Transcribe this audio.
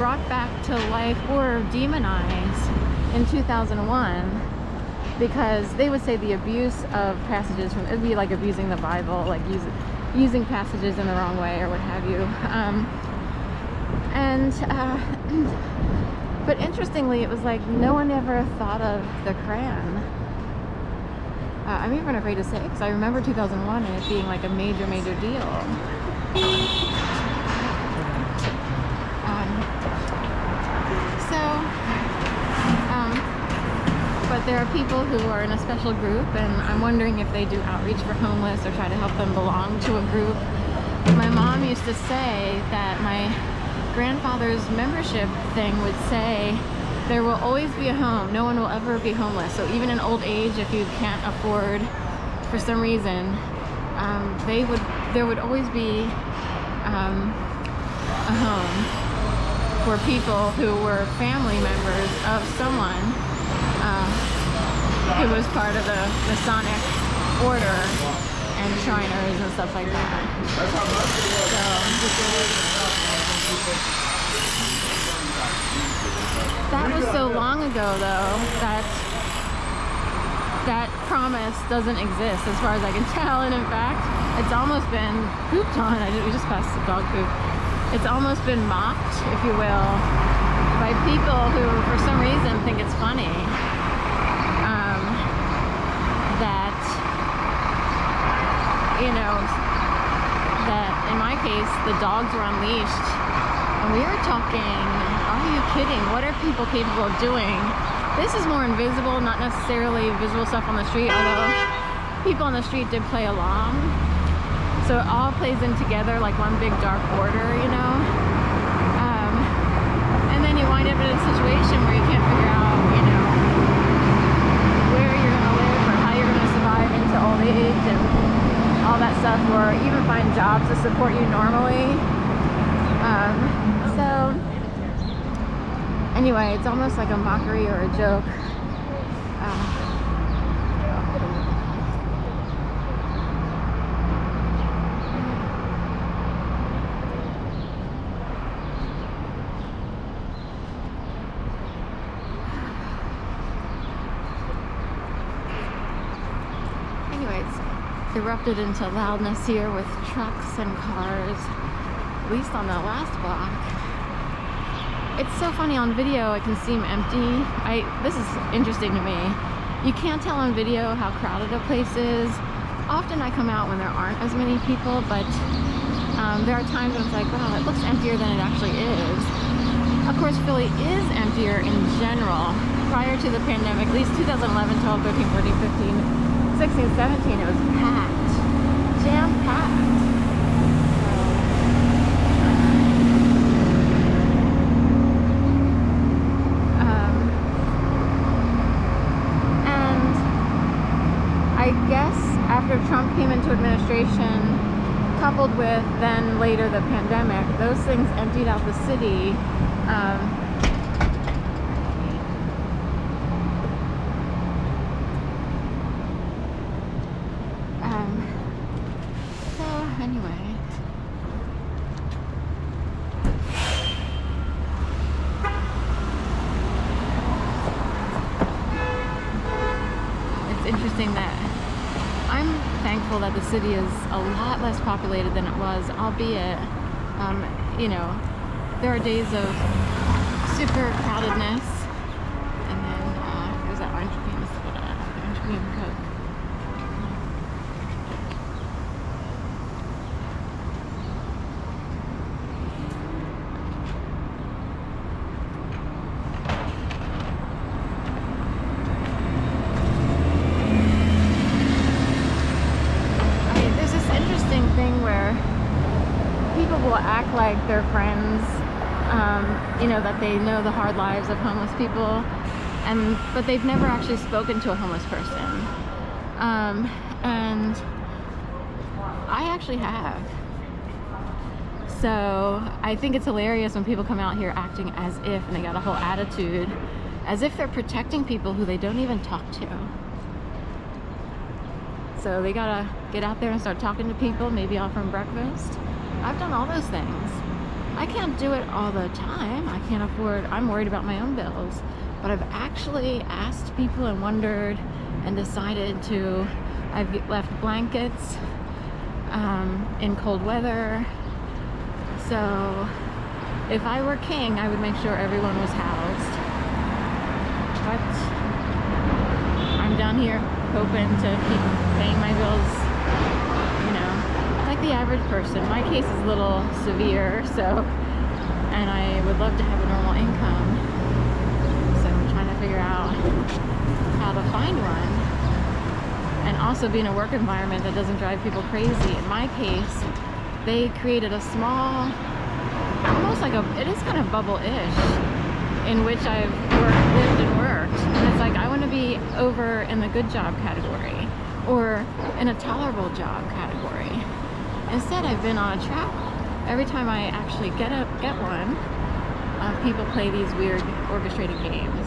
brought back to life or demonized in 2001 because they would say the abuse of passages from, it'd be like abusing the Bible, like using passages in the wrong way or what have you. But interestingly, it was like no one ever thought of the Quran. I'm even afraid to say it because I remember 2001 and it being like a major deal. But there are people who are in a special group, and I'm wondering if they do outreach for homeless or try to help them belong to a group. My mom used to say that my grandfather's membership thing would say there will always be a home, no one will ever be homeless. So even in old age, if you can't afford for some reason, there would always be a home for people who were family members of someone who was part of the Masonic order and Shriners and stuff like that. That was so long ago, though, that promise doesn't exist as far as I can tell. And in fact, it's almost been pooped on. We just passed the dog poop. It's almost been mocked, if you will, by people who, for some reason, think it's funny. That in my case, the dogs were unleashed. And we were talking, are you kidding? What are people capable of doing? This is more invisible, not necessarily visual stuff on the street, although people on the street did play along. So it all plays in together like one big dark border, and then you wind up in a situation where you can't figure out, where you're going to live or how you're going to survive into old age and all that stuff, or even find jobs to support you normally. So anyway, it's almost like a mockery or a joke. Erupted into loudness here with trucks and cars, at least on the last block. It's so funny on video, it can seem empty. This is interesting to me. You can't tell on video how crowded a place is. Often I come out when there aren't as many people, but there are times when it's like, wow, it looks emptier than it actually is. Of course, Philly is emptier in general. Prior to the pandemic, at least 2011, 12, 13, 14, 15, 16, 17, it was packed, jam-packed. And I guess after Trump came into administration, coupled with then later the pandemic, those things emptied out the city. Interesting that I'm thankful that the city is a lot less populated than it was, albeit, there are days of super crowdedness, and then there's that orange cream Coke. Will act like they're friends, that they know the hard lives of homeless people, but they've never actually spoken to a homeless person. And I actually have. So I think it's hilarious when people come out here acting as if, and they got a whole attitude, as if they're protecting people who they don't even talk to. So they gotta get out there and start talking to people, maybe offer them breakfast. I've done all those things. I can't do it all the time. I can't afford, I'm worried about my own bills. But I've actually asked people and wondered and decided to, I've left blankets in cold weather. So if I were king, I would make sure everyone was housed. But I'm down here hoping to keep paying my bills, you know, like the average person. My case is a little severe, so, and I would love to have a normal income. So I'm trying to figure out how to find one. And also be in a work environment that doesn't drive people crazy. In my case, they created a small, almost like a, it is kind of bubble-ish, in which I've lived and worked. And it's like, I want to be over in the good job category or in a tolerable job category. Instead, I've been on a track. Every time I actually get one, people play these weird orchestrated games.